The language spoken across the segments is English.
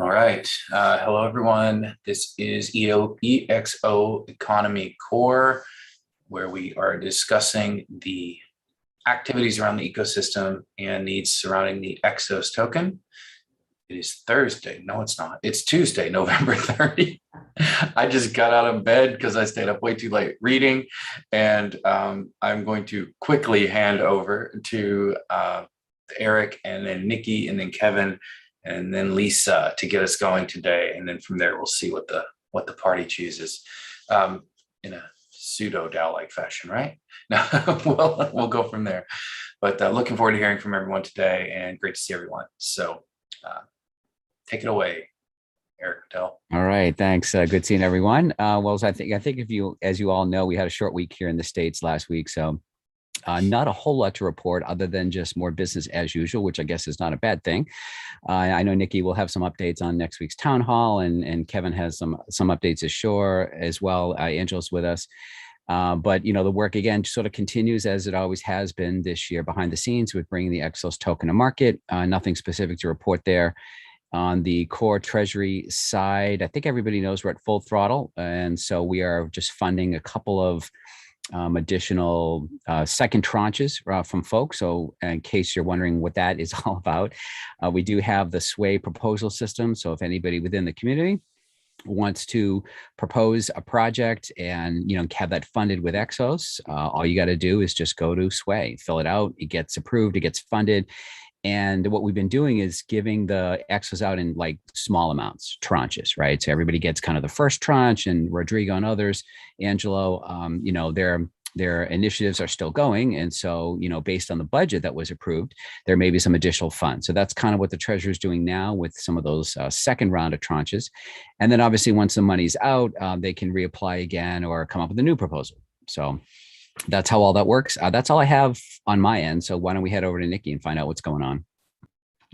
All right. Hello, everyone. This is EXO Economy Core, where we are discussing the activities around the ecosystem and needs surrounding the EXOS token. It is Thursday. No, it's not. It's Tuesday, November 30. I just got out of bed because I stayed up way too late reading. And I'm going to quickly hand over to Eric and then Nikki and then Kevin and then Lisa to get us going today. And then from there, we'll see what the party chooses in a pseudo DAO-like fashion, right? No, we'll go from there. But looking forward to hearing from everyone today and great to see everyone. So take it away, Eric Patel. All right, thanks. Good seeing everyone. Well, I think as you all know, we had a short week here in the States last week, so not a whole lot to report other than just more business as usual, which I guess is not a bad thing. I know Nikki will have some updates on next week's town hall, and Kevin has some updates ashore as well. Angela's with us. But the work again sort of continues as it always has been this year behind the scenes with bringing the EXOS token to market. Nothing specific to report there. On the core treasury side, I think everybody knows we're at full throttle. And so we are just funding a couple of additional second tranches from folks. So in case you're wondering what that is all about, we do have the Sway proposal system. So if anybody within the community wants to propose a project and have that funded with EXOS, all you got to do is just go to Sway, fill it out, it gets approved, it gets funded. And what we've been doing is giving the EXOS out in like small amounts, tranches, right? So everybody gets kind of the first tranche, and Rodrigo and others, Angelo, their initiatives are still going. And so, based on the budget that was approved, there may be some additional funds. So that's kind of what the treasurer is doing now with some of those second round of tranches. And then obviously once the money's out, they can reapply again or come up with a new proposal. So that's how all that works. That's all I have on my end. So why don't we head over to Nikki and find out what's going on?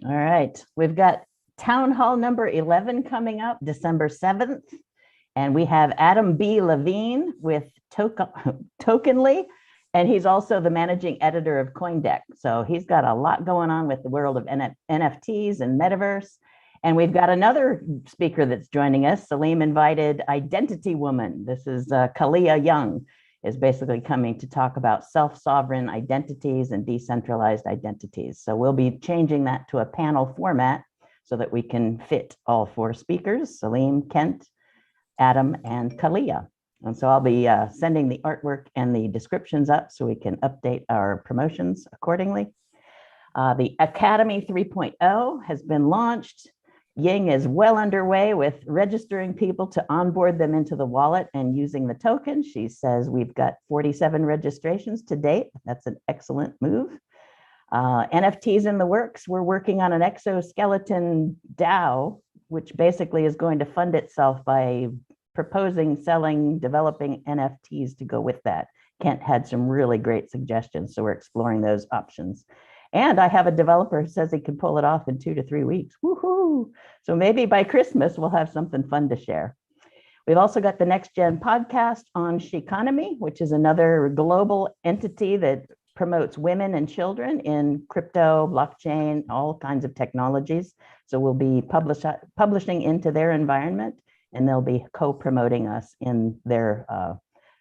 All right. We've got town hall number 11 coming up December 7th. And we have Adam B. Levine with Tokenly, and he's also the managing editor of CoinDeck. So he's got a lot going on with the world of NFTs and metaverse. And we've got another speaker that's joining us. Salim invited Identity Woman. This is Kalia Young, is basically coming to talk about self-sovereign identities and decentralized identities. So we'll be changing that to a panel format so that we can fit all four speakers, Salim, Kent, Adam, and Kalia. And so I'll be sending the artwork and the descriptions up so we can update our promotions accordingly. The Academy 3.0 has been launched. Ying is well underway with registering people to onboard them into the wallet and using the token. She says we've got 47 registrations to date. That's an excellent move. NFTs in the works. We're working on an exoskeleton DAO, which basically is going to fund itself by proposing, selling, developing NFTs to go with that. Kent had some really great suggestions, so we're exploring those options. And I have a developer who says he can pull it off in 2 to 3 weeks. Woohoo! So maybe by Christmas, we'll have something fun to share. We've also got the Next Gen podcast on Economy, which is another global entity that promotes women and children in crypto, blockchain, all kinds of technologies. So we'll be publishing into their environment, and they'll be co-promoting us in their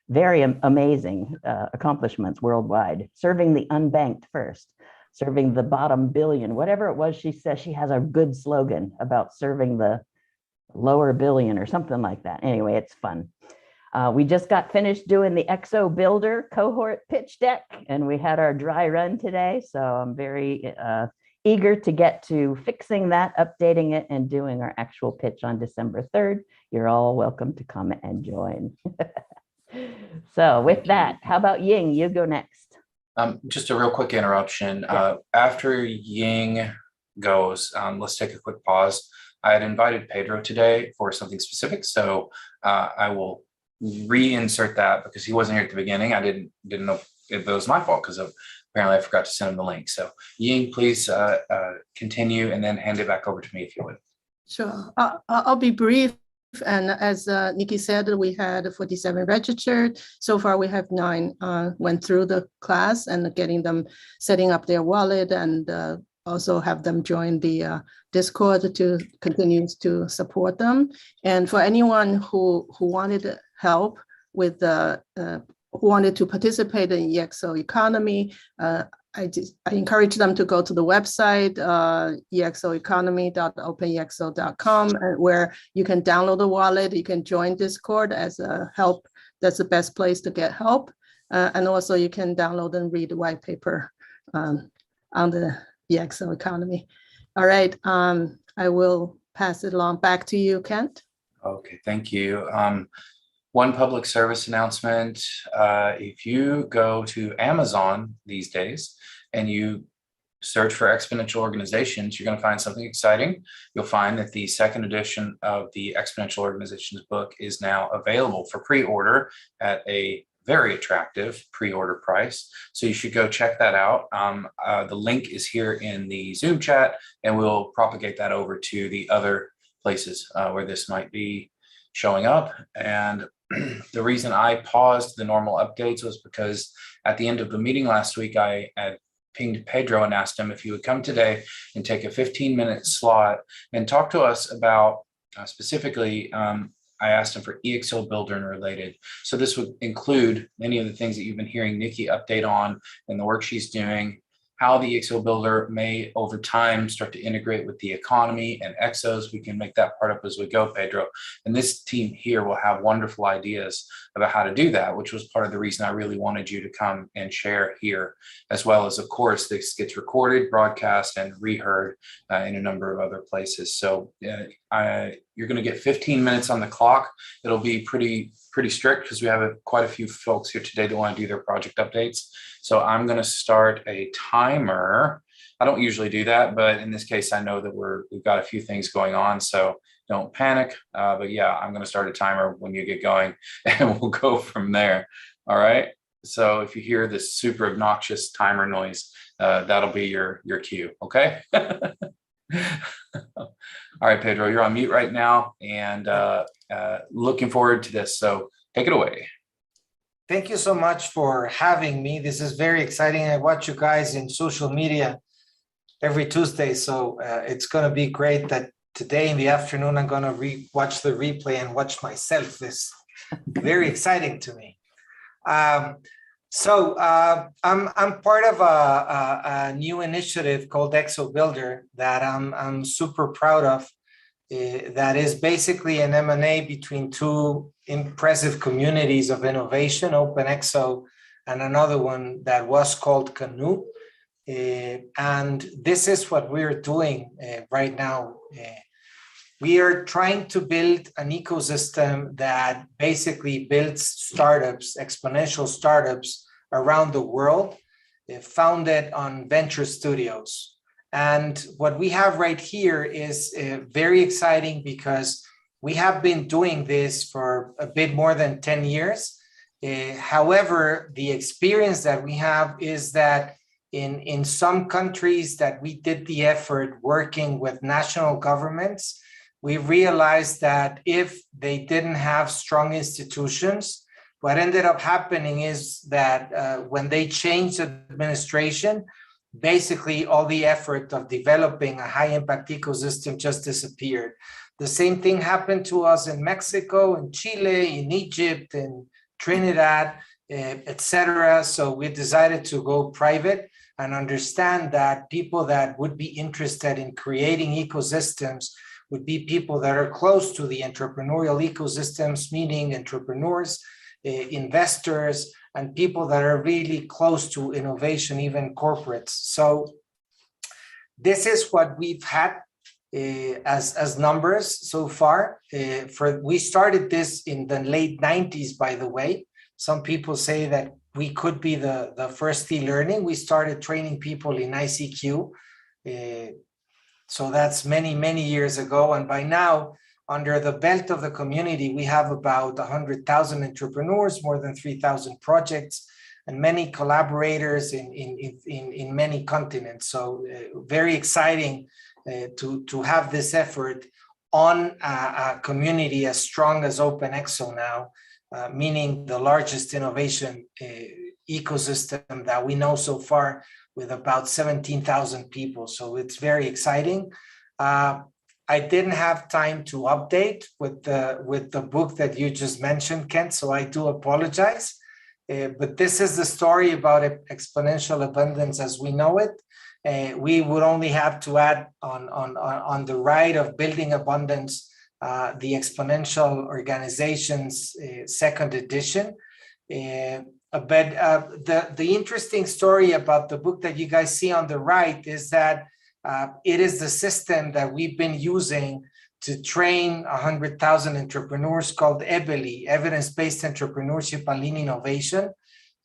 very amazing accomplishments worldwide, serving the unbanked first, serving the bottom billion, whatever it was. She says she has a good slogan about serving the lower billion or something like that. Anyway, it's fun. We just got finished doing the ExO Builder cohort pitch deck, and we had our dry run today. So I'm very eager to get to fixing that, updating it, and doing our actual pitch on December 3rd. You're all welcome to come and join. So with that, how about Ying? You go next. Just a real quick interruption. Yeah. After Ying goes, let's take a quick pause. I had invited Pedro today for something specific, so I will reinsert that because he wasn't here at the beginning. I didn't know if it was my fault because apparently I forgot to send him the link. So Ying, please continue and then hand it back over to me if you would. Sure, I'll be brief. And as Nikki said, we had 47 registered. So far, we have 9 went through the class and getting them setting up their wallet and also have them join the Discord to continue to support them. And for anyone who wanted help with who wanted to participate in ExO Economy, I encourage them to go to the website, exoeconomy.openexo.com, where you can download the wallet, you can join Discord as a help. That's the best place to get help. And also you can download and read the white paper on the ExO Economy. All right, I will pass it along back to you, Kent. Okay, thank you. One public service announcement. If you go to Amazon these days and you search for Exponential Organizations, you're going to find something exciting. You'll find that the second edition of the Exponential Organizations book is now available for pre-order at a very attractive pre-order price. So you should go check that out. The link is here in the Zoom chat, and we'll propagate that over to the other places where this might be showing up. And the reason I paused the normal updates was because at the end of the meeting last week, I had pinged Pedro and asked him if he would come today and take a 15-minute slot and talk to us about specifically, I asked him for ExO Builder and related. So this would include many of the things that you've been hearing Nikki update on and the work she's doing, how the ExO Builder may over time start to integrate with the economy and EXOS. We can make that part up as we go, Pedro. And this team here will have wonderful ideas about how to do that, which was part of the reason I really wanted you to come and share here, as well as, of course, this gets recorded, broadcast, and reheard in a number of other places. So you're going to get 15 minutes on the clock. It'll be pretty strict because we have quite a few folks here today that want to do their project updates. So I'm going to start a timer. I don't usually do that, but in this case, I know that we've got a few things going on, so don't panic. But yeah, I'm going to start a timer when you get going, and we'll go from there. All right. So if you hear this super obnoxious timer noise, that'll be your cue. Okay. All right, Pedro, you're on mute right now, and looking forward to this. So take it away. Thank you so much for having me. This is very exciting. I watch you guys in social media every Tuesday, so it's going to be great that today in the afternoon I'm going to watch the replay and watch myself. This very exciting to me. I'm part of a new initiative called ExO Builder that I'm super proud of. That is basically an M&A between two impressive communities of innovation, OpenExO, and another one that was called Canoe. And this is what we're doing right now. We are trying to build an ecosystem that basically builds startups, exponential startups around the world, founded on venture studios. And what we have right here is very exciting because we have been doing this for a bit more than 10 years. However, the experience that we have is that in some countries that we did the effort working with national governments, we realized that if they didn't have strong institutions, what ended up happening is that when they changed administration, basically all the effort of developing a high impact ecosystem just disappeared. The same thing happened to us in Mexico, in Chile, in Egypt, in Trinidad, etc. So we decided to go private and understand that people that would be interested in creating ecosystems would be people that are close to the entrepreneurial ecosystems, meaning entrepreneurs, investors, and people that are really close to innovation, even corporates. So this is what we've had as numbers so far. We started this in the late 90s, by the way. Some people say that we could be the first e-learning. We started training people in ICQ. So that's many, many years ago. And by now, under the belt of the community, we have about 100,000 entrepreneurs, more than 3,000 projects, and many collaborators in many continents. So very exciting to have this effort on a community as strong as OpenExO now, meaning the largest innovation ecosystem that we know so far with about 17,000 people. So it's very exciting. I didn't have time to update with the book that you just mentioned, Kent, so I do apologize. But this is the story about exponential abundance as we know it. We would only have to add on the right of building abundance, the Exponential Organization's second edition. But the interesting story about the book that you guys see on the right is that it is the system that we've been using to train 100,000 entrepreneurs called EBELI, Evidence-Based Entrepreneurship and Lean Innovation.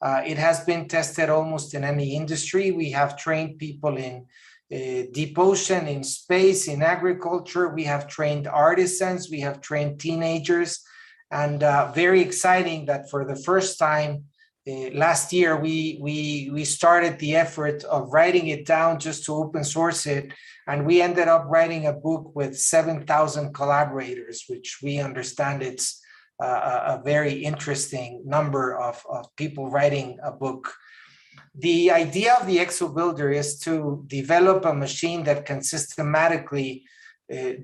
It has been tested almost in any industry. We have trained people in deep ocean, in space, in agriculture. We have trained artisans. We have trained teenagers. And very exciting that for the first time last year, we started the effort of writing it down just to open source it. And we ended up writing a book with 7,000 collaborators, which we understand it's a very interesting number of people writing a book. The idea of the ExO Builder is to develop a machine that can systematically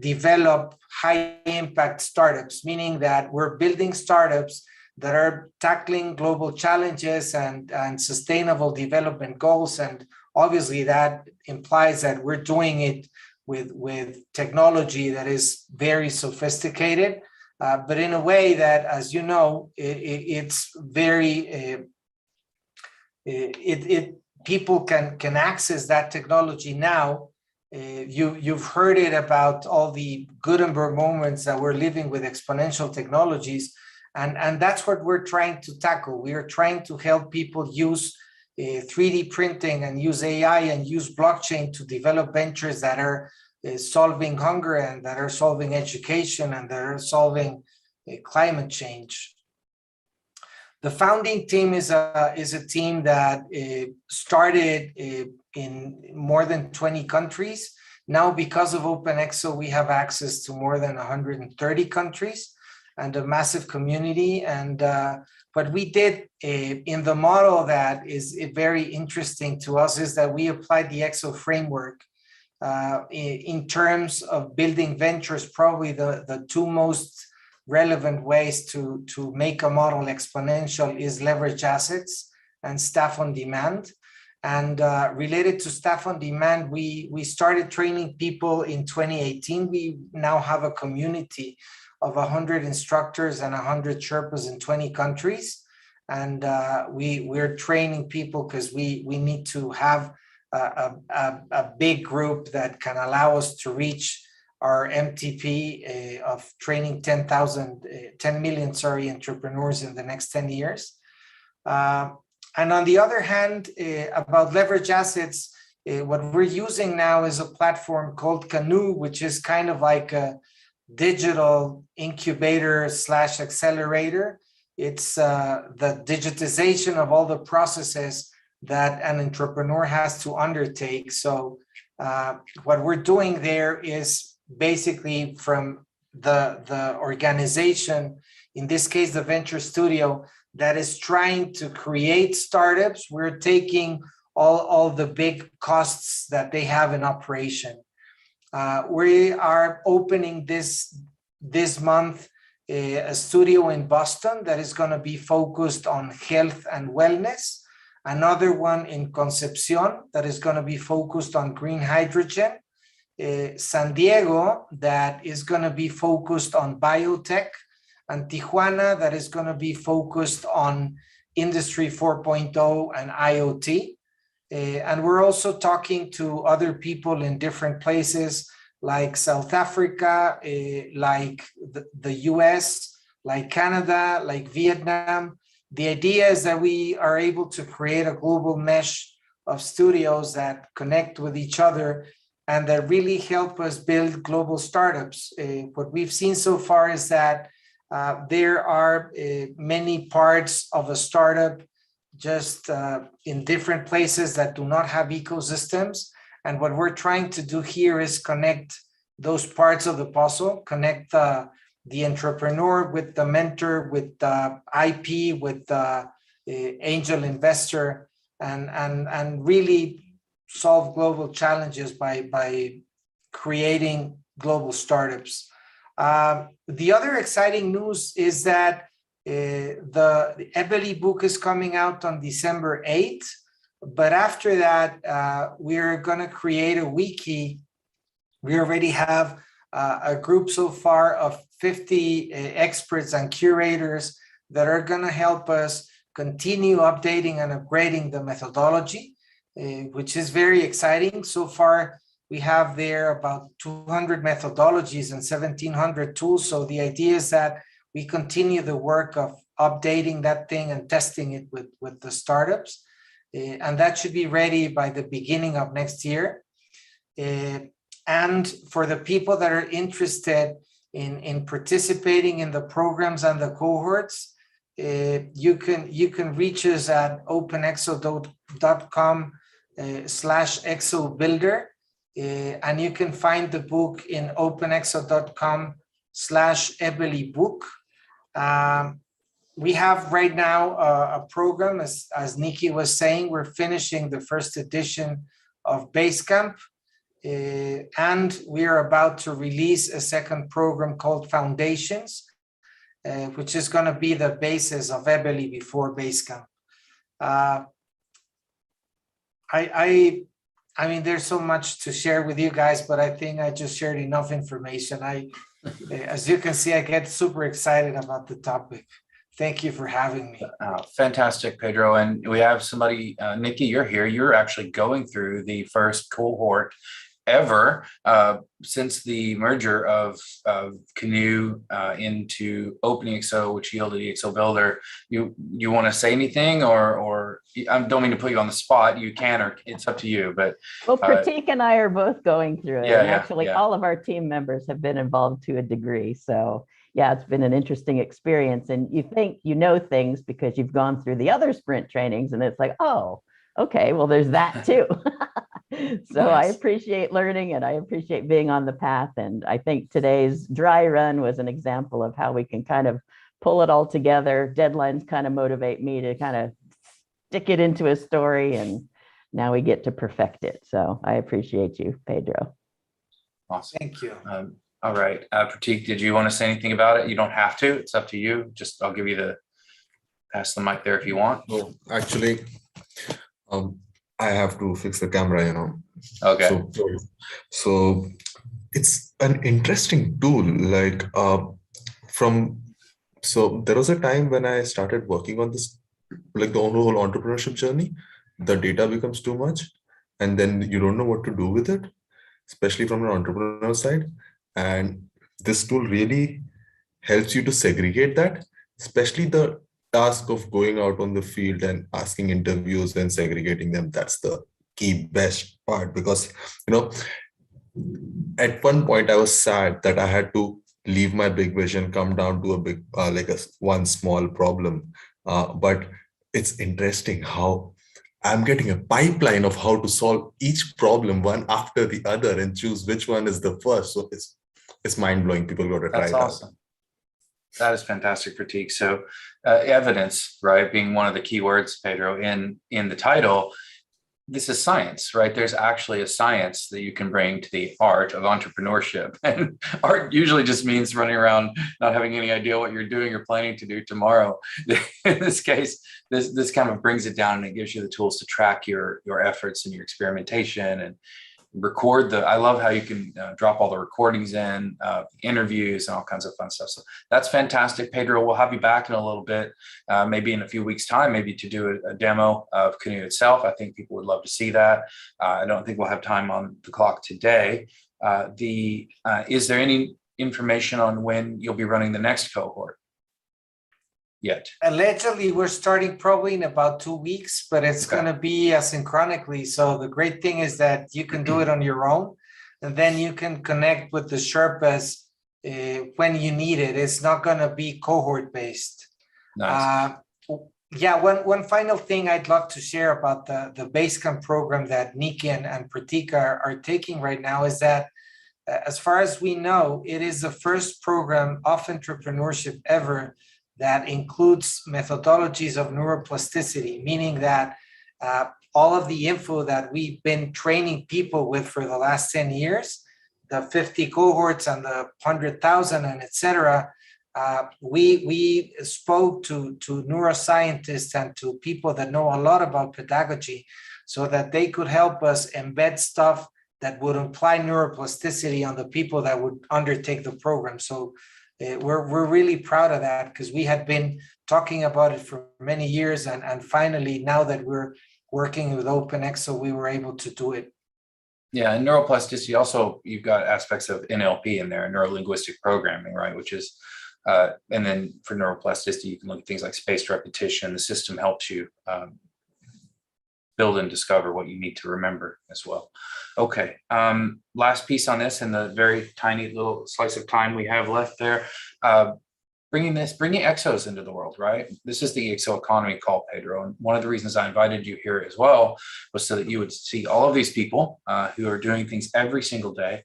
develop high impact startups, meaning that we're building startups that are tackling global challenges and sustainable development goals. And obviously that implies that we're doing it with technology that is very sophisticated, but in a way that, as you know, it's very, people can access that technology now. You've heard it about all the Gutenberg moments that we're living with exponential technologies. And that's what we're trying to tackle. We are trying to help people use 3D printing and use AI and use blockchain to develop ventures that are solving hunger and that are solving education and that are solving climate change. The founding team is a team that started in more than 20 countries. Now, because of OpenExO, we have access to more than 130 countries and a massive community. And what we did in the model that is very interesting to us is that we applied the ExO framework in terms of building ventures. Probably the two most relevant ways to make a model exponential is leverage assets and staff on demand. And related to staff on demand, we started training people in 2018. We now have a community of 100 instructors and 100 Sherpas in 20 countries. And we're training people because we need to have a big group that can allow us to reach our MTP of training 10 million entrepreneurs in the next 10 years. And on the other hand, about leverage assets, what we're using now is a platform called Canoe, which is kind of like a digital incubator / accelerator. It's the digitization of all the processes that an entrepreneur has to undertake. So what we're doing there is basically from the organization, in this case, the venture studio, that is trying to create startups. We're taking all the big costs that they have in operation. We are opening this month a studio in Boston that is going to be focused on health and wellness. Another one in Concepcion that is going to be focused on green hydrogen. San Diego that is going to be focused on biotech, and Tijuana that is going to be focused on Industry 4.0 and IoT. And we're also talking to other people in different places like South Africa, like the US, like Canada, like Vietnam. The idea is that we are able to create a global mesh of studios that connect with each other and that really help us build global startups. What we've seen so far is that there are many parts of a startup just in different places that do not have ecosystems. And what we're trying to do here is connect those parts of the puzzle, connect the entrepreneur with the mentor, with the IP, with the angel investor, and really solve global challenges by creating global startups. The other exciting news is that the EBELI book is coming out on December 8th. But after that, we're going to create a wiki. We already have a group so far of 50 experts and curators that are going to help us continue updating and upgrading the methodology, which is very exciting. So far, we have there about 200 methodologies and 1,700 tools. So the idea is that we continue the work of updating that thing and testing it with the startups. And that should be ready by the beginning of next year. And for the people that are interested in participating in the programs and the cohorts, you can reach us at openexo.com/ExOBuilder, and you can find the book in openexo.com/EBELI book. We have right now a program, as Nikki was saying, we're finishing the first edition of Basecamp, and we are about to release a second program called Foundations, which is going to be the basis of EBELI before Basecamp. I mean, there's so much to share with you guys, but I think I just shared enough information. As you can see, I get super excited about the topic. Thank you for having me. Fantastic, Pedro. And we have somebody, Nikki, you're here. You're actually going through the first cohort ever since the merger of Canoe into OpenExO, which yielded ExO Builder. You want to say anything, or I don't mean to put you on the spot. You can, or it's up to you. But well, Pratik and I are both going through it. Yeah, and actually, all of our team members have been involved to a degree. So yeah, it's been an interesting experience. And you think you know things because you've gone through the other sprint trainings, and it's like, oh, okay, well, there's that too. So nice. I appreciate learning, and I appreciate being on the path. And I think today's dry run was an example of how we can kind of pull it all together. Deadlines kind of motivate me to kind of stick it into a story, and now we get to perfect it. So I appreciate you, Pedro. Awesome. Thank you. All right. Pratik, did you want to say anything about it? You don't have to. It's up to you. Just I'll give you pass the mic there if you want. No, actually, I have to fix the camera, Okay. So it's an interesting tool. So there was a time when I started working on this, like the whole entrepreneurship journey, the data becomes too much, and then you don't know what to do with it, especially from an entrepreneur side. And this tool really helps you to segregate that, especially the task of going out on the field and asking interviews and segregating them. That's the key best part, because at one point I was sad that I had to leave my big vision, come down to a big one small problem, but it's interesting how I'm getting a pipeline of how to solve each problem one after the other and choose which one is the first. So it's mind-blowing. People got to try That's it awesome. out. That is fantastic, Pratik. So evidence, right, being one of the key words, Pedro, in the title, this is science, right? There's actually a science that you can bring to the art of entrepreneurship. And art usually just means running around, not having any idea what you're doing or planning to do tomorrow. In this case, this kind of brings it down, and it gives you the tools to track your efforts and your experimentation and record I love how you can drop all the recordings in, interviews and all kinds of fun stuff. So that's fantastic, Pedro. We'll have you back in a little bit, maybe in a few weeks' time, maybe to do a demo of Canoe itself. I think people would love to see that. I don't think we'll have time on the clock today. Is there any information on when you'll be running the next cohort yet? Allegedly, we're starting probably in about 2 weeks, but it's going to be asynchronically. So the great thing is that you can do it on your own, and then you can connect with the Sherpas when you need it. It's not going to be cohort based. Nice. Yeah, one final thing I'd love to share about the Basecamp program that Nikki and Pratik are taking right now is that, as far as we know, it is the first program of entrepreneurship ever that includes methodologies of neuroplasticity, meaning that all of the info that we've been training people with for the last 10 years, the 50 cohorts and the 100,000 and et cetera, we spoke to neuroscientists and to people that know a lot about pedagogy so that they could help us embed stuff that would imply neuroplasticity on the people that would undertake the program. So we're really proud of that because we had been talking about it for many years. And finally, now that we're working with OpenExO, we were able to do it. Yeah, and neuroplasticity also, you've got aspects of NLP in there, neuro-linguistic programming, right? Which is, and then for neuroplasticity, you can look at things like spaced repetition. The system helps you build and discover what you need to remember as well. Okay, last piece on this, and the very tiny little slice of time we have left there, bringing EXOs into the world, right? This is the EXO Economy call, Pedro. And one of the reasons I invited you here as well was so that you would see all of these people who are doing things every single day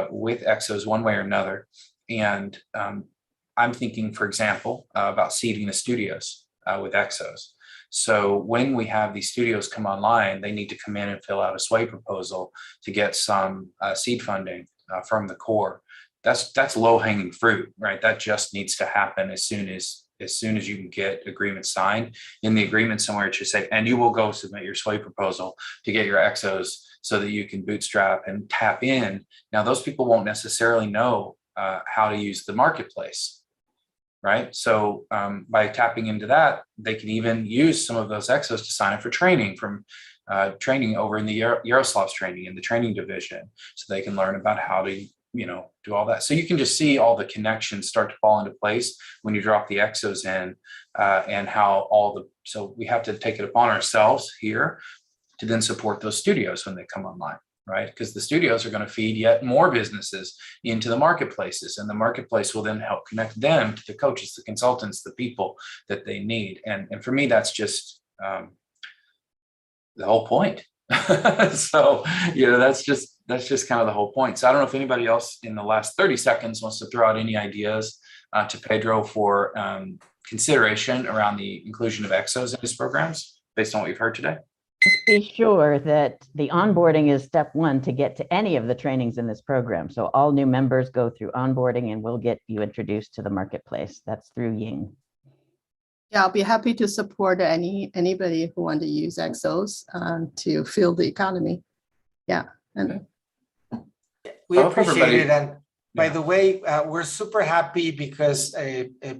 with EXOs one way or another. And I'm thinking, for example, about seeding the studios with EXOs. So when we have these studios come online, they need to come in and fill out a sway proposal to get some seed funding from the core. That's low-hanging fruit, right? That just needs to happen as soon as you can get agreements signed. In the agreement somewhere, it should say, and you will go submit your sway proposal to get your EXOs so that you can bootstrap and tap in. Now, those people won't necessarily know how to use the marketplace, right? So by tapping into that, they can even use some of those EXOs to sign up for training from training over in the Yaroslav's training in the training division, so they can learn about how to do all that. So you can just see all the connections start to fall into place when you drop the EXOs in, and how so we have to take it upon ourselves here to then support those studios when they come online, right? Because the studios are going to feed yet more businesses into the marketplaces, and the marketplace will then help connect them to the coaches, the consultants, the people that they need. And for me, that's just the whole point. So, that's just kind of the whole point. So I don't know if anybody else in the last 30 seconds wants to throw out any ideas to Pedro for consideration around the inclusion of EXOs in his programs based on what we've heard today. Just be sure that the onboarding is step one to get to any of the trainings in this program. So all new members go through onboarding and we'll get you introduced to the marketplace. That's through Ying. Yeah, I'll be happy to support anybody who want to use EXOs to fuel the economy. Yeah, and we appreciate it. And by the way, we're super happy because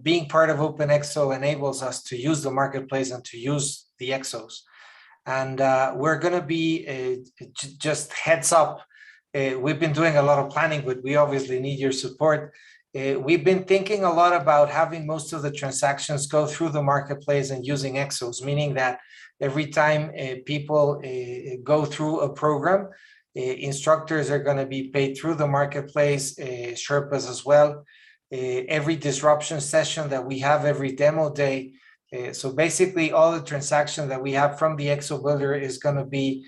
being part of OpenExO enables us to use the marketplace and to use the EXOs. And we're going to be just heads up. We've been doing a lot of planning, but we obviously need your support. We've been thinking a lot about having most of the transactions go through the marketplace and using EXOs, meaning that every time people go through a program, instructors are going to be paid through the marketplace, Sherpas as well. Every disruption session that we have, every demo day. So basically all the transactions that we have from the EXO Builder is going to be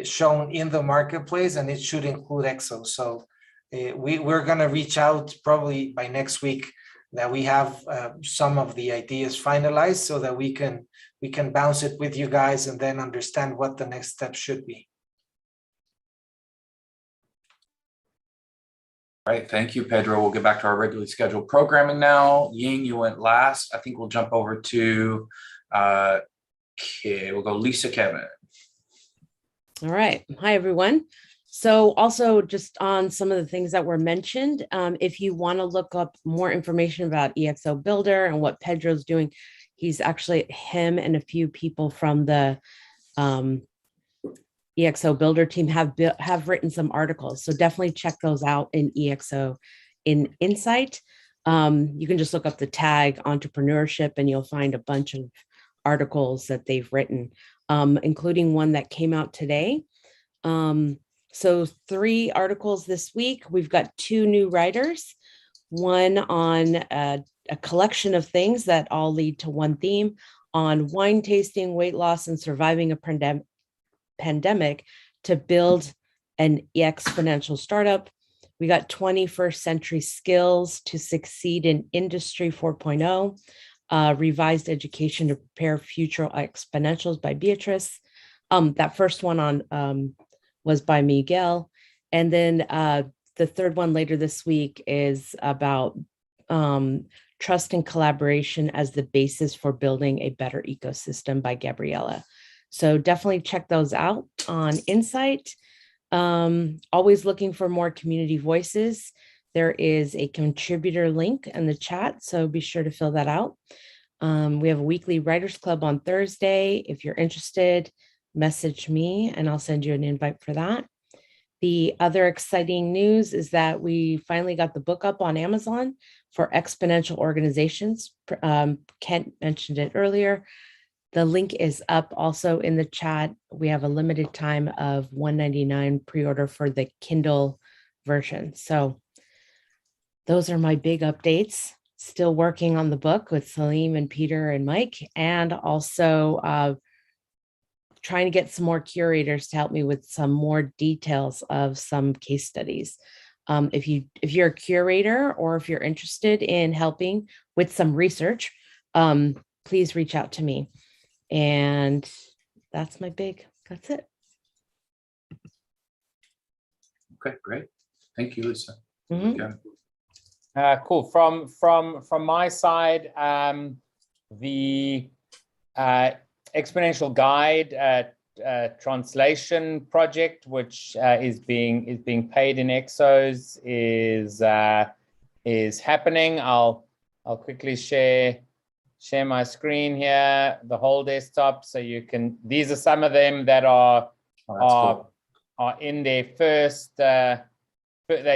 shown in the marketplace, and it should include EXO. So we're going to reach out probably by next week that we have some of the ideas finalized so that we can bounce it with you guys and then understand what the next step should be. All right, thank you, Pedro. We'll get back to our regularly scheduled programming now. Ying, you went last. I think we'll jump over to, we'll go Lisa Kevin. All right. Hi, everyone. So also just on some of the things that were mentioned, if you want to look up more information about ExO Builder and what Pedro's doing, he's actually, him and a few people from the ExO Builder team have written some articles. So definitely check those out in ExO Insight. You can just look up the tag entrepreneurship and you'll find a bunch of articles that they've written, including one that came out today. So 3 articles this week. We've got 2 new writers, one on a collection of things that all lead to one theme on wine tasting, weight loss, and surviving a pandemic to build an exponential startup. We got 21st century skills to succeed in industry 4.0, revised education to prepare future exponentials by Beatrice. That first one on was by Miguel. And then the third one later this week is about trust and collaboration as the basis for building a better ecosystem by Gabriella. So definitely check those out on Insight. Always looking for more community voices. There is a contributor link in the chat, so be sure to fill that out. We have a weekly writers club on Thursday. If you're interested, message me and I'll send you an invite for that. The other exciting news is that we finally got the book up on Amazon for Exponential Organizations. Kent mentioned it earlier. The link is up also in the chat. We have a limited time of $199 pre-order for the Kindle version. So those are my big updates. Still working on the book with Salim and Peter and Mike, and also trying to get some more curators to help me with some more details of some case studies. If you're a curator or if you're interested in helping with some research, please reach out to me. And that's it. Okay, great. Thank you, Lisa. Mhm. Okay. Cool. From my side, the Exponential Guide translation project, which is being paid in EXOs, is happening. I'll quickly share my screen here, the whole desktop, so you can. These are some of them that are in their first. They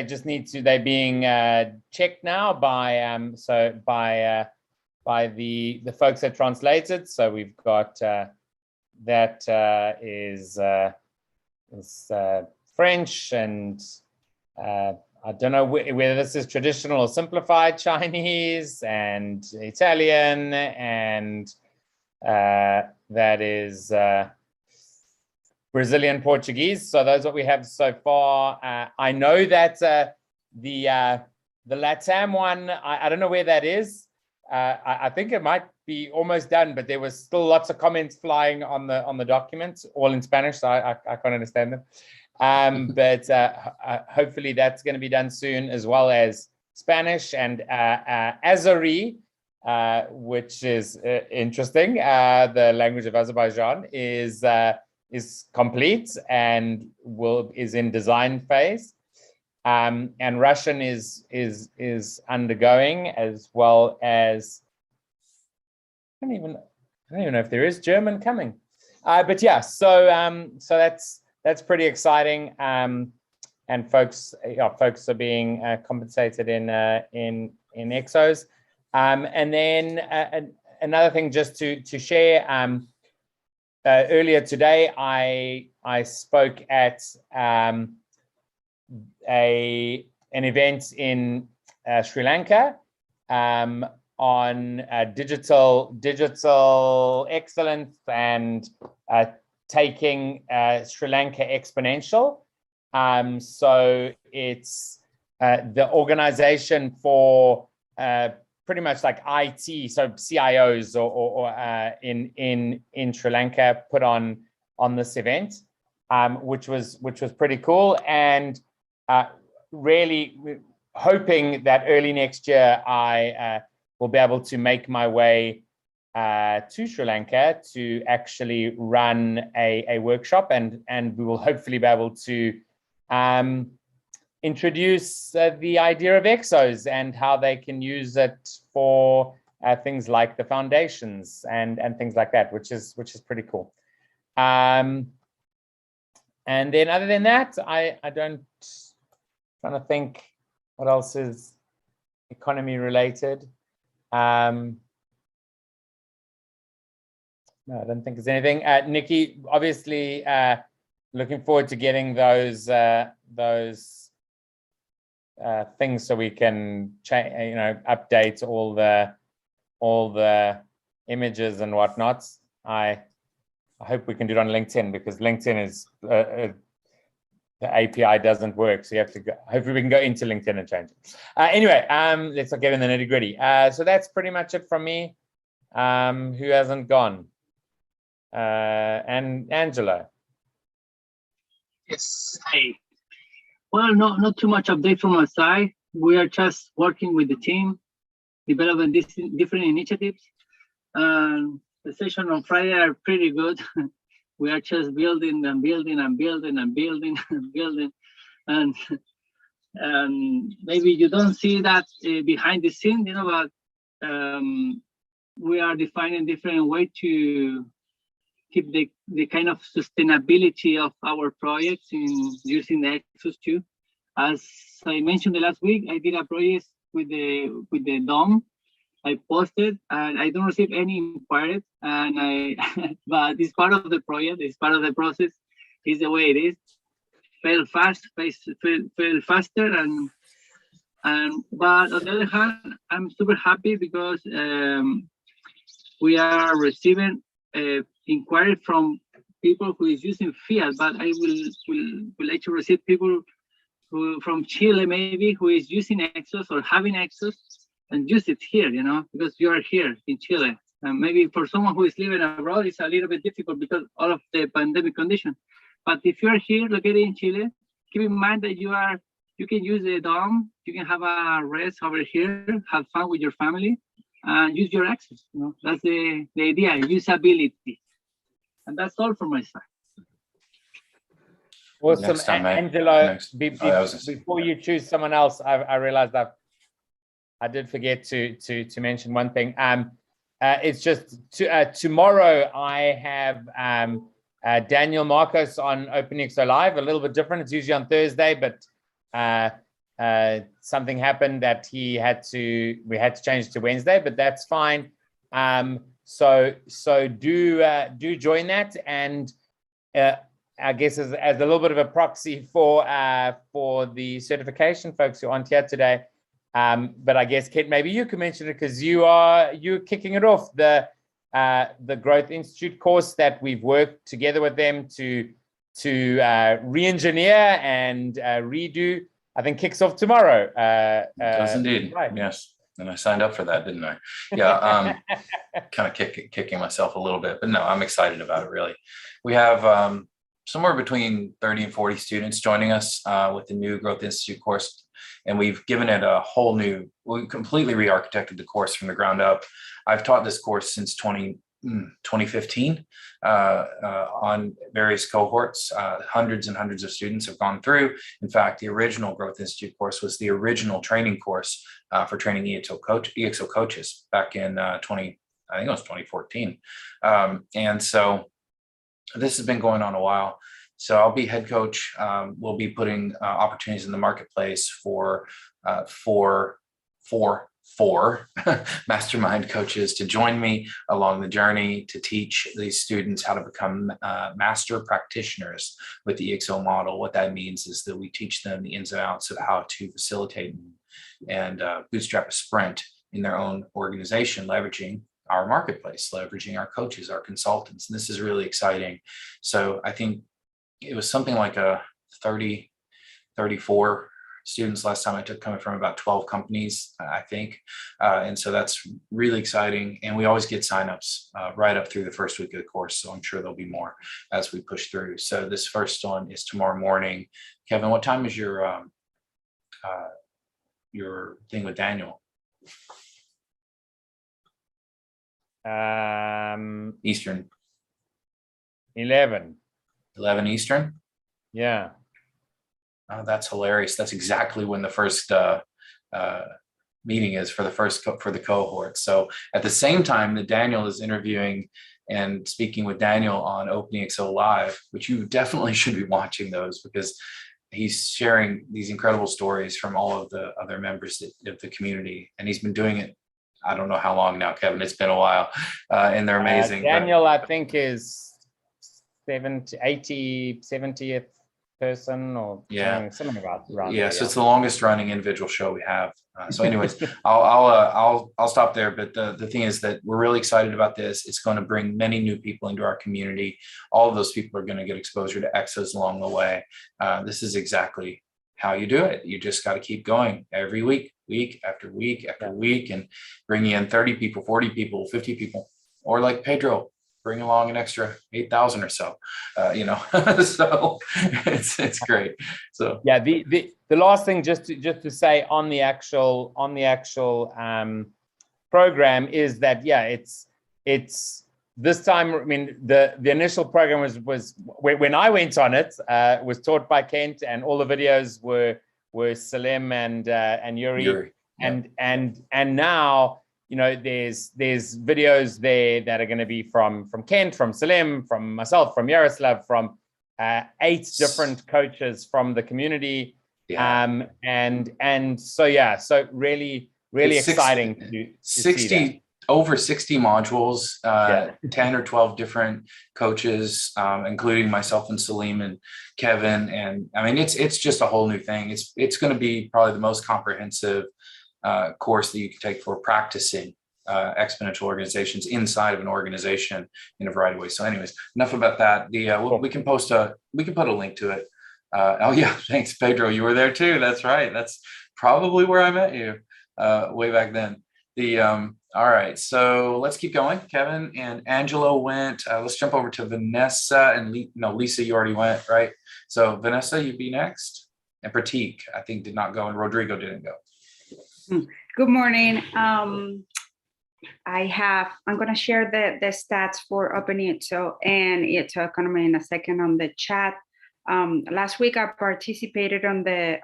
just need to. They're being checked now by the folks that translated. So we've got that is French, and I don't know whether this is traditional or simplified Chinese, and Italian, and that is Brazilian Portuguese. So those are what we have so far. I know that the LATAM one, I don't know where that is. I think it might be almost done, but there was still lots of comments flying on the documents, all in Spanish, so I can't understand them. But hopefully that's going to be done soon, as well as Spanish and Azeri, which is interesting. The language of Azerbaijan is complete and is in design phase. And Russian is undergoing, as well as I don't even know if there is German coming. But yeah, so that's pretty exciting. And folks are being compensated in EXOs. And then another thing just to share. Earlier today, I spoke at an event in Sri Lanka on digital excellence and taking Sri Lanka exponential. So it's the organization for pretty much like IT, so CIOs or in Sri Lanka put on this event, which was pretty cool, and really hoping that early next year I will be able to make my way to Sri Lanka to actually run a workshop, and we will hopefully be able to introduce the idea of EXOs and how they can use it for things like the foundations and things like that, which is pretty cool. And then other than that, I don't, trying to think what else is economy related. No, I don't think there's anything. Nikki, obviously looking forward to getting those things so we can update all the images and whatnot. I hope we can do it on LinkedIn, because LinkedIn is the API doesn't work, so you have to go. Hopefully we can go into LinkedIn and change it. Anyway, let's not get in the nitty gritty. So that's pretty much it from me. Who hasn't gone? and Angela. Yes. Hi. Well, not too much update from our side. We are just working with the team, developing these different initiatives. The session on Friday are pretty good. We are just building and building and building and building and building. And maybe you don't see that behind the scene, but we are defining different way to keep the kind of sustainability of our projects in using the EXOS 2. As I mentioned the last week, I did a project with the DOM. I posted and I don't receive any inquiries, and but it's part of the project, it's part of the process, is the way it is. Fail faster, and but on the other hand, I'm super happy because we are receiving inquiry from people who is using fiat, but I will like to receive people who from Chile maybe who is using EXOS or having EXOS and use it here, because you are here in Chile. And maybe for someone who is living abroad, it's a little bit difficult because all of the pandemic conditions. But if you're here located in Chile, keep in mind that you can use the DOM, you can have a rest over here, have fun with your family, and use your access. That's the idea, usability. And that's all from my side. Awesome. Next time, Angelo, next. before you choose someone else, I realized I did forget to mention one thing. It's just tomorrow I have Daniel Marcos on Open EXO Live, a little bit different. It's usually on Thursday, but something happened that we had to change to Wednesday, but that's fine. So do join that, and I guess as a little bit of a proxy for the certification folks who aren't here today. But I guess, Kate, maybe you can mention it because you're kicking it off, the Growth Institute course that we've worked together with them to re-engineer and redo. I think kicks off tomorrow. Does indeed. Right. Yes. And I signed up for that, didn't I? Yeah. Kind of kicking myself a little bit, but no, I'm excited about it, really. We have somewhere between 30 and 40 students joining us with the new Growth Institute course. And we've given it a whole new, we completely re-architected the course from the ground up. I've taught this course since 2015 on various cohorts. Hundreds and hundreds of students have gone through. In fact, the original Growth Institute course was the original training course for training EXO coaches back in I think it was 2014. And so this has been going on a while. So I'll be head coach. We'll be putting opportunities in the marketplace for mastermind coaches to join me along the journey to teach these students how to become master practitioners with the EXO model. What that means is that we teach them the ins and outs of how to facilitate and bootstrap a sprint in their own organization, leveraging our marketplace, leveraging our coaches, our consultants. And this is really exciting. So I think it was something like a 34 students last time I took, coming from about 12 companies, I think. And so that's really exciting. And we always get signups right up through the first week of the course. So I'm sure there'll be more as we push through. So this first one is tomorrow morning. Kevin, what time is your thing with Daniel? Eastern. 11 Eastern. Yeah. Oh, that's hilarious. That's exactly when the first meeting is for the cohort. So at the same time that Daniel is interviewing and speaking with Daniel on Open EXO Live, which you definitely should be watching those, because he's sharing these incredible stories from all of the other members of the community. And he's been doing it, I don't know how long now, Kevin, it's been a while, and they're amazing. Daniel, I think, is 70th person, or something about around there, so it's the longest running individual show we have. So anyways, I'll stop there. But the thing is that we're really excited about this. It's going to bring many new people into our community. All of those people are going to get exposure to EXOs along the way. This is exactly how you do it. You just got to keep going every week after week after week, and bringing in 30 people, 40 people, 50 people, or like Pedro bring along an extra 8,000 or so, you know, so it's great. So yeah, the last thing just to say on the actual program is that, yeah, it's this time, I mean, the initial program was when I went on it, was taught by Kent, and all the videos were Salim and Yuri. Yeah. And now, you know, there's videos there that are going to be from Kent, from Salim, from myself, from Yaroslav, from 8 different coaches from the community. Yeah. And so, yeah, so really It's exciting to see that. Over 60 modules, 10 or 12 different coaches, including myself and Salim and Kevin. And I mean, it's just a whole new thing. It's going to be probably the most comprehensive course that you can take for practicing exponential organizations inside of an organization in a variety of ways. So anyways, enough about that. We can put a link to it. Oh yeah, thanks, Pedro. You were there too. That's right. That's probably where I met you way back then. All right, so let's keep going. Kevin and Angelo went. Let's jump over to Vanessa and Lisa, you already went, right? So Vanessa, you'd be next. And Pratik, I think, did not go, and Rodrigo didn't go. Good morning. I'm going to share the stats for Open EXO and EXO Economy in a second on the chat. Last week, I participated on the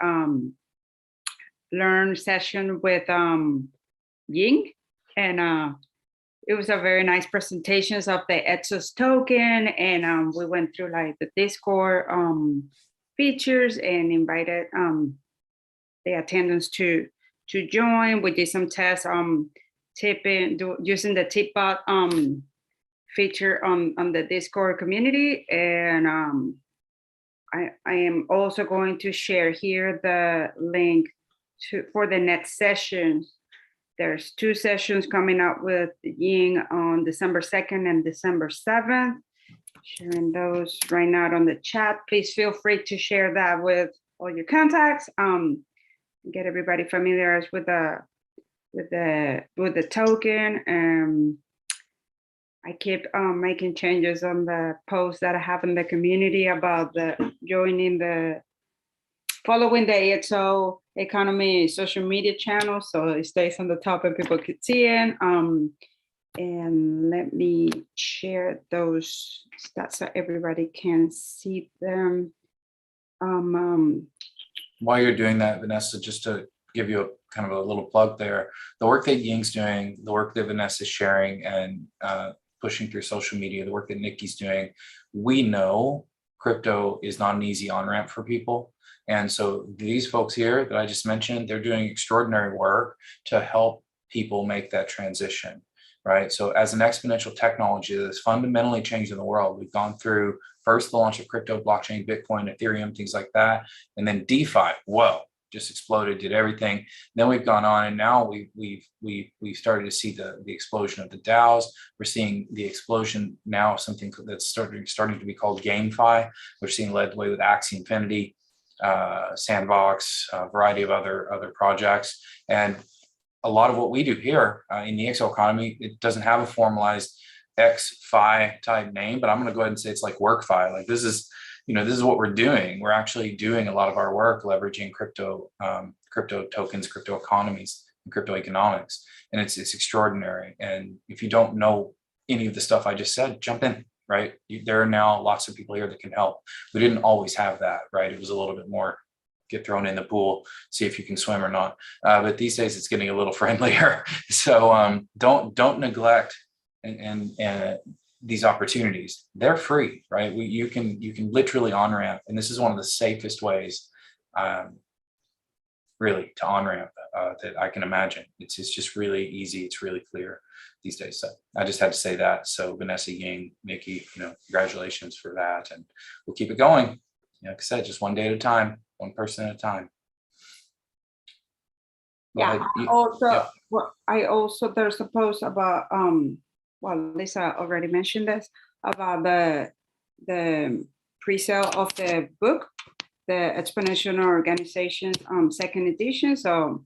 Learn session with Ying, and it was a very nice presentations of the EXOS token, and we went through like the Discord features and invited the attendants to join. We did some tests using the tip bot feature on the Discord community, and I am also going to share here the link for the next session. There's 2 sessions coming up with Ying on December 2nd and December 7th. Sharing those right now on the chat. Please feel free to share that with all your contacts. Get everybody familiar with the token. I keep making changes on the posts that I have in the community about following the EXO Economy social media channel, so it stays on the top and people could see it. And let me share those stats so everybody can see them. While you're doing that, Vanessa, just to give you a kind of a little plug there, the work that Ying's doing, the work that Vanessa's sharing and pushing through social media, the work that Nikki's doing, we know crypto is not an easy on-ramp for people. And so these folks here that I just mentioned, they're doing extraordinary work to help people make that transition, right? So as an exponential technology that's fundamentally changing the world, we've gone through first the launch of crypto, blockchain, Bitcoin, Ethereum, things like that. And then DeFi, whoa, just exploded, did everything. Then we've gone on, and now we've started to see the explosion of the DAOs. We're seeing the explosion now of something that's starting to be called GameFi. We're seeing led the way with Axie Infinity, Sandbox, a variety of other projects. And a lot of what we do here in the EXO Economy, it doesn't have a formalized XFi type name, but I'm going to go ahead and say it's like WorkFi. Like this is what we're doing. We're actually doing a lot of our work leveraging crypto tokens, crypto economies, and crypto economics, and it's extraordinary. And if you don't know any of the stuff I just said, jump in. Right, there are now lots of people here that can help. We didn't always have that, right? It was a little bit more get thrown in the pool, see if you can swim or not. But these days it's getting a little friendlier. So don't neglect and these opportunities. They're free, right? You can literally on-ramp, and this is one of the safest ways, really, to on-ramp that I can imagine. It's just really easy. It's really clear these days. So I just had to say that. So Vanessa, Ying, Nikki, congratulations for that, and we'll keep it going. Like I said, just one day at a time, one person at a time. There's a post about Lisa already mentioned this about the pre-sale of the book, the Exponential Organization second edition. So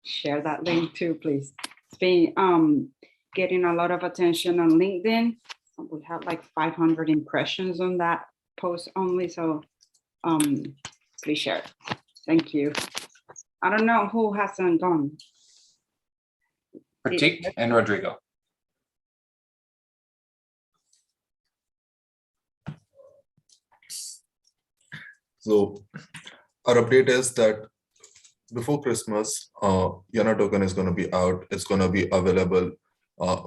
share that link too, please. It's been getting a lot of attention on LinkedIn. we had like 500 impressions on that post only. So please share. Thank you. I don't know who hasn't gone. Pratik and Rodrigo. So our update is that before Christmas, Yana token is going to be out. It's going to be available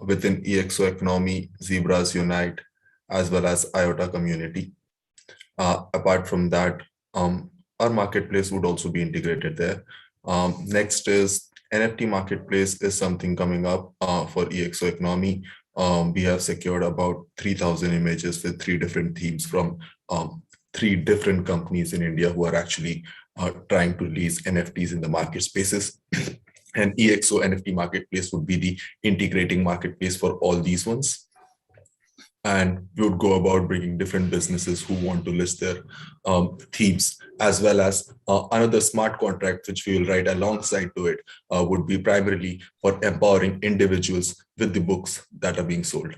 within ExO Economy, Zebras Unite, as well as IOTA community. Apart from that, our marketplace would also be integrated there. Next is NFT Marketplace is something coming up for ExO Economy. We have secured about 3,000 images with 3 different themes from 3 different companies in India who are actually trying to release NFTs in the market spaces. And ExO NFT Marketplace would be the integrating marketplace for all these ones. And we would go about bringing different businesses who want to list their themes, as well as another smart contract, which we will write alongside to it, would be primarily for empowering individuals with the books that are being sold.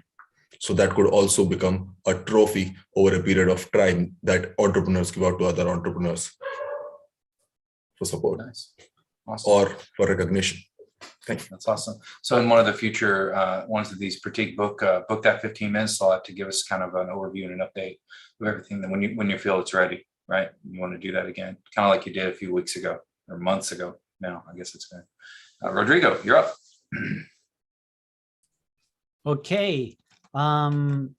So that could also become a trophy over a period of time that entrepreneurs give out to other entrepreneurs for support. Nice. Awesome. Or for recognition. Thank you. That's awesome. So in one of the future ones of these Pratik book that 15 minutes slot to give us kind of an overview and an update of everything. Then when you feel it's ready, right? You want to do that again, kind of like you did a few weeks ago or months ago. Now, I guess it's been. Rodrigo, you're up. Okay. Hi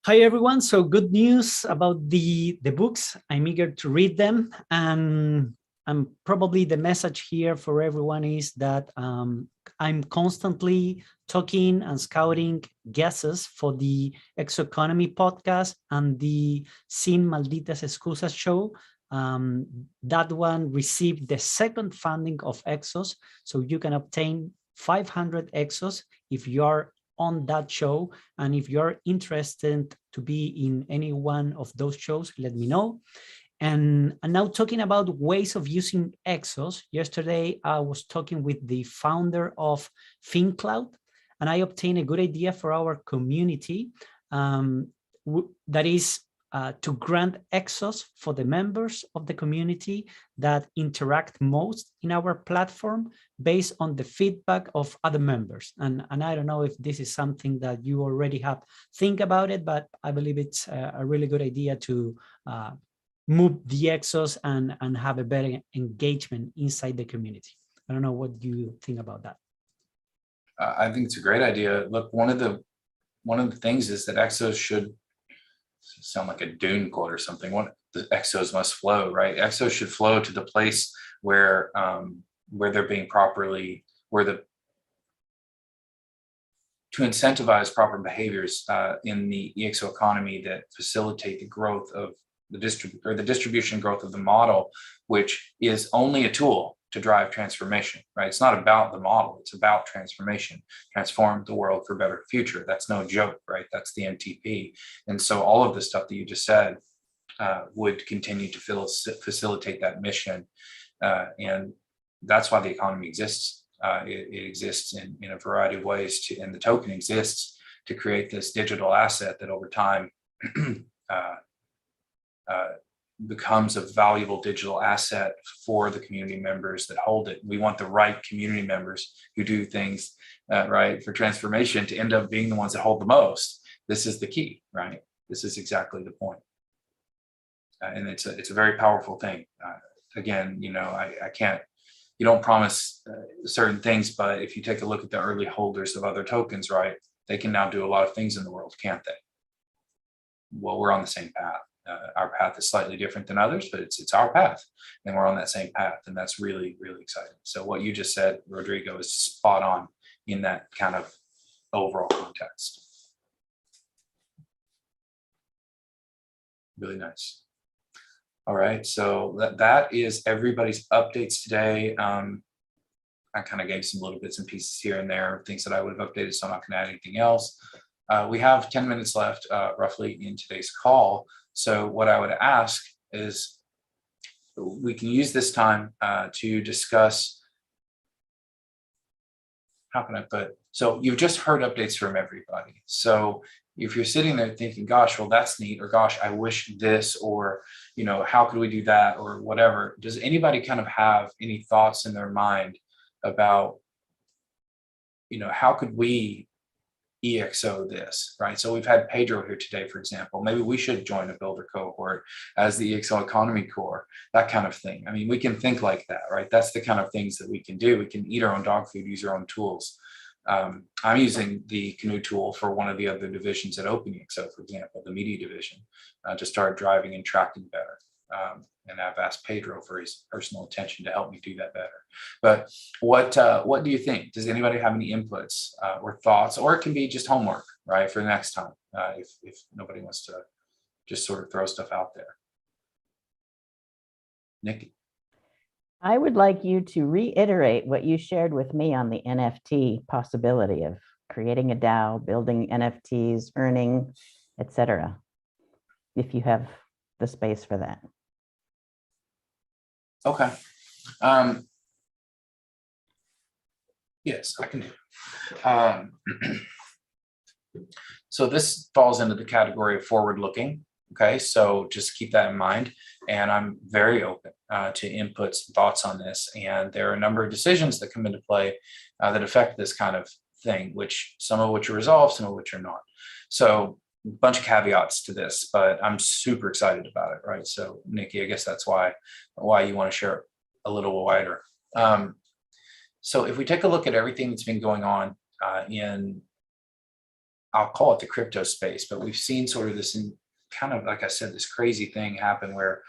everyone. So good news about the books. I'm eager to read them, and probably the message here for everyone is that I'm constantly talking and scouting guesses for the ExO Economy podcast and the Sin Malditas Excusas show. That one received the second funding of EXOS, so you can obtain 500 EXOS if you're on that show. And if you're interested to be in any one of those shows, let me know. And now talking about ways of using EXOS, yesterday I was talking with the founder of FinCloud, and I obtained a good idea for our community. That is to grant EXOS for the members of the community that interact most in our platform based on the feedback of other members. And I don't know if this is something that you already have think about it, but I believe it's a really good idea to move the EXOS and have a better engagement inside the community. I don't know what you think about that. I think it's a great idea. Look, one of the things is that EXOS should sound like a Dune quote or something. The EXOS must flow, right? EXOS should flow to the place where they're being properly, to incentivize proper behaviors in the ExO economy that facilitate the growth of the distribution growth of the model, which is only a tool to drive transformation, right? It's not about the model, it's about transformation, transform the world for a better future. That's no joke, right? That's the MTP. And so all of the stuff that you just said would continue to facilitate that mission. And that's why the economy exists. It exists in a variety of ways, and the token exists to create this digital asset that over time becomes a valuable digital asset for the community members that hold it. We want the right community members who do things right for transformation to end up being the ones that hold the most. This is the key, right? This is exactly the point. And it's a very powerful thing. Again, you know, you don't promise certain things, but if you take a look at the early holders of other tokens, right, they can now do a lot of things in the world, can't they? Well, we're on the same path. Our path is slightly different than others, but it's our path, and we're on that same path, and that's really, really exciting. So what you just said, Rodrigo, is spot on in that kind of overall context. Really nice. All right, so that is everybody's updates today. I kind of gave some little bits and pieces here and there, things that I would have updated, so I'm not going to add anything else. We have 10 minutes left roughly in today's call. So what I would ask is we can use this time to discuss, how can I put, so you've just heard updates from everybody. So if you're sitting there thinking, gosh, well, that's neat, or gosh, I wish this, or, how could we do that, or whatever, does anybody kind of have any thoughts in their mind about, how could we EXO this, right? So we've had Pedro here today, for example. Maybe we should join a builder cohort as the EXO Economy core, that kind of thing. I mean, we can think like that, right? That's the kind of things that we can do. We can eat our own dog food, use our own tools. I'm using the Canoe tool for one of the other divisions at ExO, for example, the media division, to start driving and tracking better. And I've asked Pedro for his personal attention to help me do that better. But what do you think? Does anybody have any inputs or thoughts, or it can be just homework, right, for the next time, if nobody wants to just sort of throw stuff out there? Nikki. I would like you to reiterate what you shared with me on the NFT possibility of creating a DAO, building NFTs, earning, etc. If you have the space for that. Okay. Yes, I can do. So this falls into the category of forward-looking. Okay, so just keep that in mind. And I'm very open to inputs and thoughts on this. And there are a number of decisions that come into play that affect this kind of thing, some of which are resolved, some of which are not. So a bunch of caveats to this, but I'm super excited about it, right? So Nikki, I guess that's why you want to share it a little wider. So if we take a look at everything that's been going on in, I'll call it the crypto space, but we've seen sort of this kind of, like I said, this crazy thing happen where,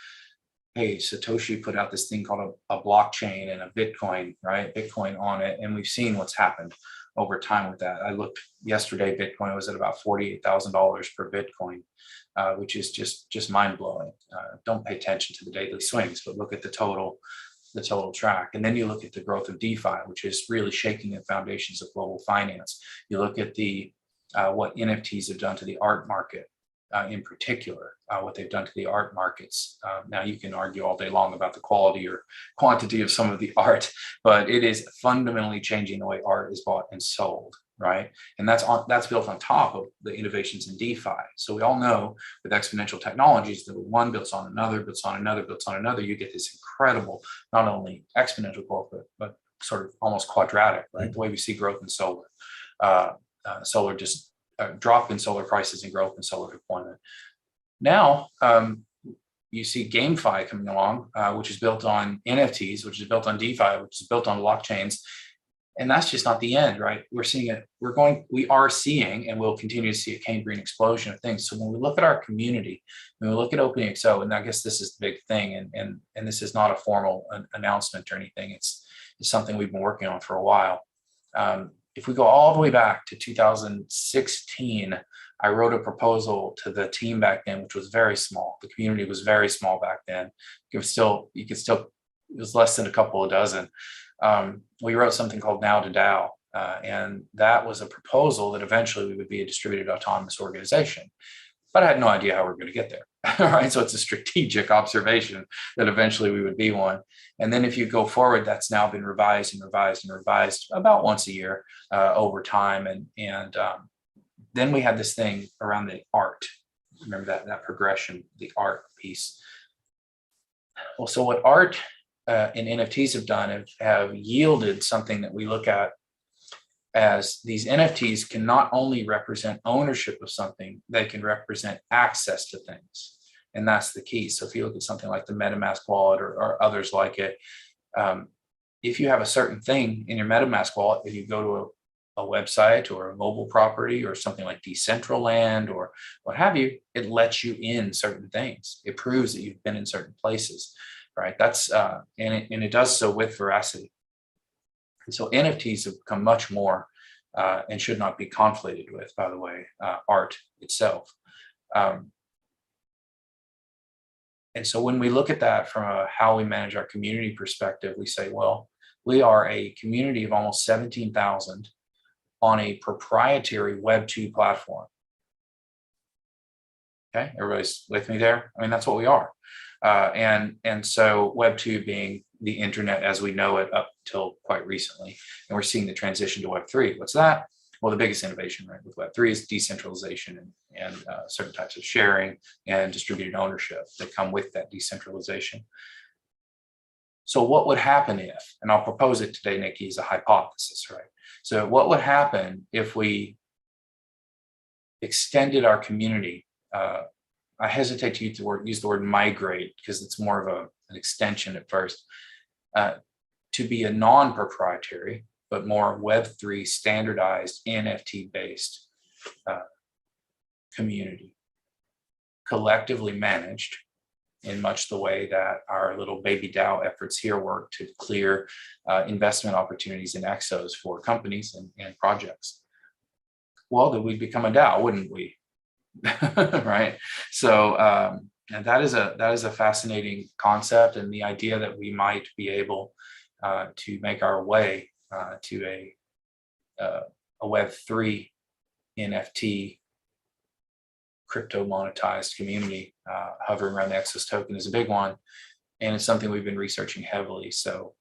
hey, Satoshi put out this thing called a blockchain and a Bitcoin, right? Bitcoin on it. And we've seen what's happened over time with that. I looked yesterday, Bitcoin was at about $48,000 per Bitcoin, which is just mind blowing. Don't pay attention to the daily swings, but look at the total track. And then you look at the growth of DeFi, which is really shaking the foundations of global finance. You look at what NFTs have done to the art market. In particular, what they've done to the art markets. Now you can argue all day long about the quality or quantity of some of the art, but it is fundamentally changing the way art is bought and sold, right? And that's built on top of the innovations in DeFi. So we all know with exponential technologies that one builds on another, builds on another, builds on another, you get this incredible, not only exponential growth, but sort of almost quadratic, right? The way we see growth in solar. Solar just drop in solar prices and growth in solar deployment. Now, you see GameFi coming along, which is built on NFTs, which is built on DeFi, which is built on blockchains. And that's just not the end, right? We're seeing it, we are seeing, and we'll continue to see a Cambrian explosion of things. So when we look at our community, when we look at ExO, and I guess this is the big thing, and this is not a formal announcement or anything, it's something we've been working on for a while. If we go all the way back to 2016, I wrote a proposal to the team back then, which was very small. The community was very small back then. It was less than a couple of dozen. We wrote something called Now to DAO, and that was a proposal that eventually we would be a distributed autonomous organization. But I had no idea how we were going to get there, right? So it's a strategic observation that eventually we would be one. And then if you go forward, that's now been revised and revised and revised about once a year over time. And then we had this thing around the art. Remember that progression, the art piece. Well, so what art and NFTs have done have yielded something that we look at as these NFTs can not only represent ownership of something, they can represent access to things. And that's the key. So if you look at something like the MetaMask wallet or others like it, if you have a certain thing in your MetaMask wallet, if you go to a website or a mobile property or something like Decentraland or what have you, it lets you in certain things. It proves that you've been in certain places, right? That's and it does so with veracity. And so NFTs have become much more and should not be conflated with, by the way, art itself. And so when we look at that from a how we manage our community perspective, we say, well, we are a community of almost 17,000 on a proprietary Web2 platform. Okay, everybody's with me there? I mean, that's what we are. And so Web2 being the internet as we know it up till quite recently. And we're seeing the transition to Web3. What's that? well, the biggest innovation, right, with Web3 is decentralization and certain types of sharing and distributed ownership that come with that decentralization. So what would happen if, and I'll propose it today, Nikki, as a hypothesis, right? So what would happen if we extended our community? I hesitate to use the word migrate because it's more of an extension at first, to be a non-proprietary, but more Web3 standardized NFT-based community, collectively managed in much the way that our little baby DAO efforts here work to clear investment opportunities in EXOs for companies and projects. Well, then we'd become a DAO, wouldn't we? Right. So and that is a fascinating concept, and the idea that we might be able to make our way to a Web3 NFT crypto monetized community hovering around the EXOS token is a big one, and it's something we've been researching heavily. So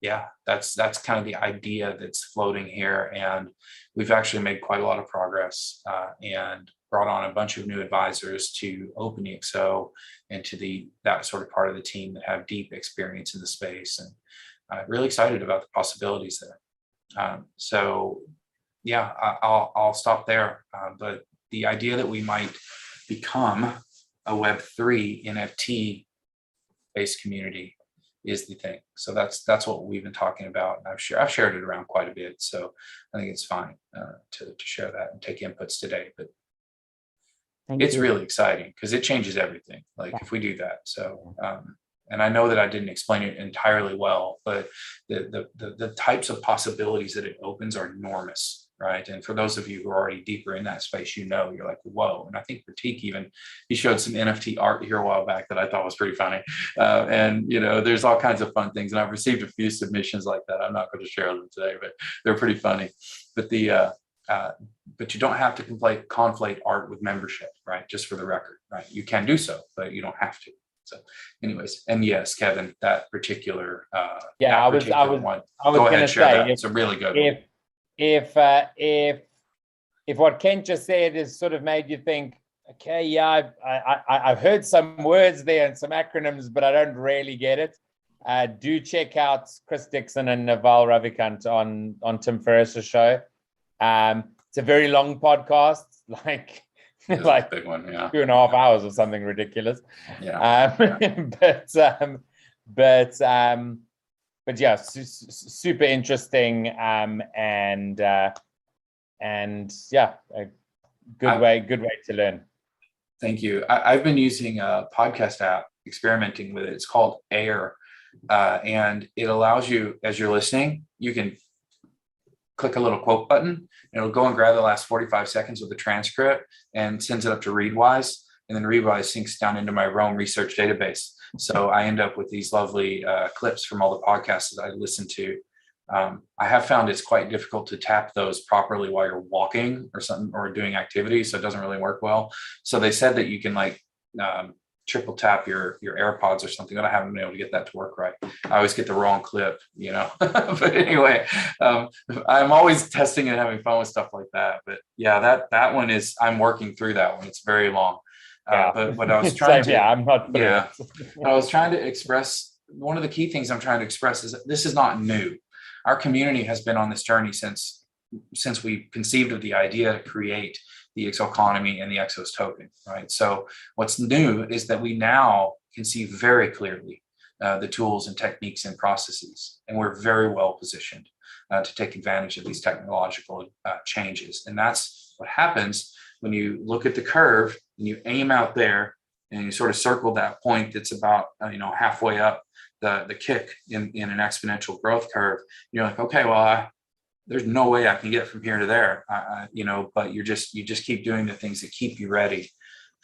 yeah, that's kind of the idea that's floating here, and we've actually made quite a lot of progress and brought on a bunch of new advisors to Open EXO and to that sort of part of the team that have deep experience in the space, and really excited about the possibilities there. So yeah, I'll stop there. But the idea that we might become a Web3 NFT based community is the thing. So that's what we've been talking about. I've shared it around quite a bit. So I think it's fine to share that and take inputs today. But it's really exciting because it changes everything. Like if we do that. So and I know that I didn't explain it entirely well, but the types of possibilities that it opens are enormous, right? And for those of you who are already deeper in that space, you're like, whoa. And I think Pratik he showed some NFT art here a while back that I thought was pretty funny. And there's all kinds of fun things, and I've received a few submissions like that. I'm not going to share them today, but they're pretty funny. But but you don't have to conflate art with membership, right? Just for the record, right? You can do so, but you don't have to. So anyways, and yes, Kevin, that particular I was going to say, it's a really good one. If what Kent just said has sort of made you think, okay, yeah, I've heard some words there and some acronyms, but I don't really get it. Do check out Chris Dixon and Naval Ravikant on Tim Ferriss's show. It's a very long podcast, like a big one, 2.5 hours or something ridiculous. But yeah, super interesting, and yeah, a good way to learn. Thank you. I've been using a podcast app, experimenting with it. It's called Air, and it allows you, as you're listening, you can click a little quote button, and it'll go and grab the last 45 seconds of the transcript and sends it up to Readwise, and then Readwise syncs down into my Rome research database. So I end up with these lovely clips from all the podcasts that I listen to. I have found it's quite difficult to tap those properly while you're walking or something, or doing activities, so it doesn't really work well. So they said that you can triple tap your AirPods or something, but I haven't been able to get that to work right. I always get the wrong clip, but anyway, I'm always testing and having fun with stuff like that. But yeah, that one is, I'm working through that one. It's very long. But what I was trying to, I'm not. I was trying to express, one of the key things I'm trying to express is that this is not new. Our community has been on this journey since we conceived of the idea to create the ExO Economy and the EXOS token, right? So what's new is that we now can see very clearly the tools and techniques and processes, and we're very well positioned to take advantage of these technological changes. And that's what happens when you look at the curve and you aim out there and you sort of circle that point that's about halfway up the kick in an exponential growth curve. You're like, okay, well, there's no way I can get from here to there, but you just keep doing the things that keep you ready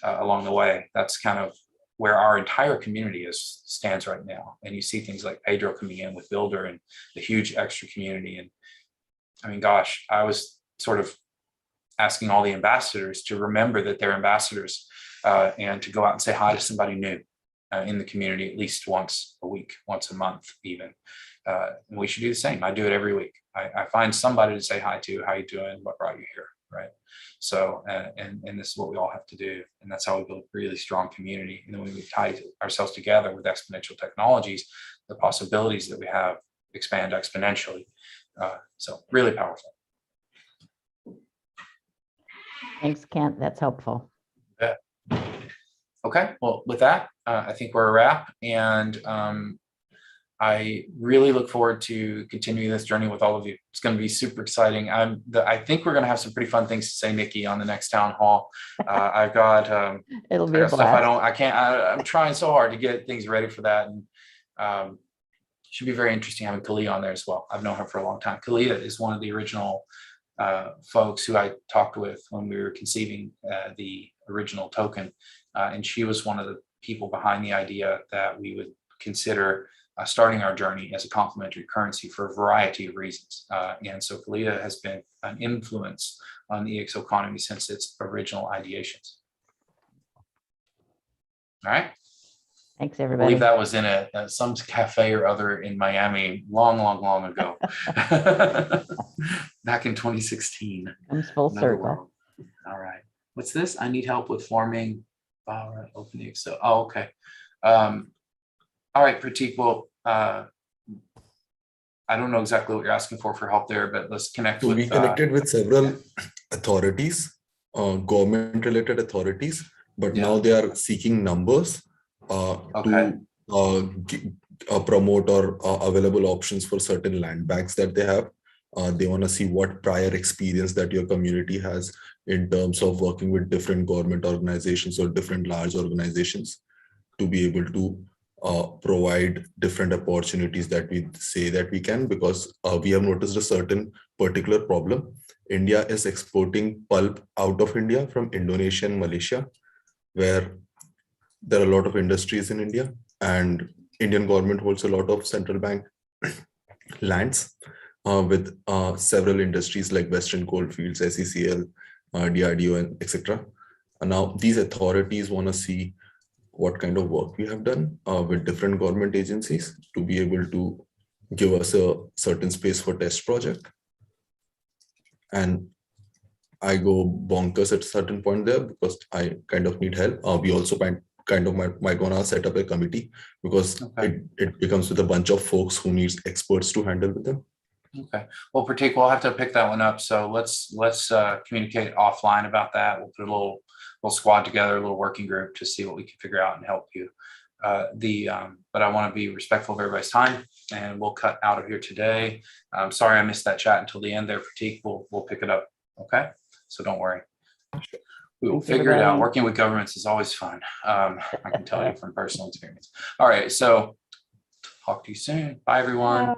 along the way. That's kind of where our entire community stands right now. And you see things like Pedro coming in with Builder and the huge extra community. And I mean, gosh, I was sort of asking all the ambassadors to remember that they're ambassadors and to go out and say hi to somebody new. in the community at least once a week, once a month even. And we should do the same. I do it every week. I find somebody to say hi to, how you doing, what brought you here, right? So, and this is what we all have to do. And that's how we build a really strong community. And then when we tie ourselves together with exponential technologies, the possibilities that we have expand exponentially. So really powerful. Thanks, Kent. That's helpful. Yeah. Okay, well, with that, I think we're a wrap. And I really look forward to continuing this journey with all of you. It's going to be super exciting. I think we're going to have some pretty fun things to say, Nikki, on the next town hall. I've got It'll be a stuff blast. I'm trying so hard to get things ready for that. And should be very interesting having Kalia on there as well. I've known her for a long time. Kalia is one of the original folks who I talked with when we were conceiving the original token. And she was one of the people behind the idea that we would consider starting our journey as a complementary currency for a variety of reasons. And so Kalia has been an influence on the ExO economy since its original ideations. All right. Thanks, I everybody. believe that was in some cafe or other in Miami long ago. Back in 2016. Comes full Another circle. world. All right. What's this? I need help with forming. All right. Open the ExO. Oh, okay. All right, Pratik. Well, I don't know exactly what you're asking for help there, but let's connect So with. we connected with several authorities, government-related authorities, but now they are seeking numbers to promote or available options for certain land banks that they have. They want to see what prior experience that your community has in terms of working with different government organizations or different large organizations to be able to provide different opportunities that we say that we can, because we have noticed a certain particular problem. India is exporting pulp out of India from Indonesia and Malaysia, where there are a lot of industries in India, and Indian government holds a lot of central bank lands with several industries like Western Coalfields, SECL, DRDO, and etc. And now these authorities want to see what kind of work we have done with different government agencies to be able to give us a certain space for test project. And I go bonkers at a certain point there because I kind of need help. We also might gonna set up a committee because it becomes with a bunch of folks who needs experts to handle with them. Okay. Well, Pratik, we'll have to pick that one up. So let's communicate offline about that. We'll put a little squad together, a little working group to see what we can figure out and help you. But I want to be respectful of everybody's time, and we'll cut out of here today. I'm sorry I missed that chat until the end there, Pratik. We'll pick it up. Okay. So don't worry. We will figure it out. Working with governments is always fun. I can tell you from personal experience. All right. So talk to you soon. Bye, everyone.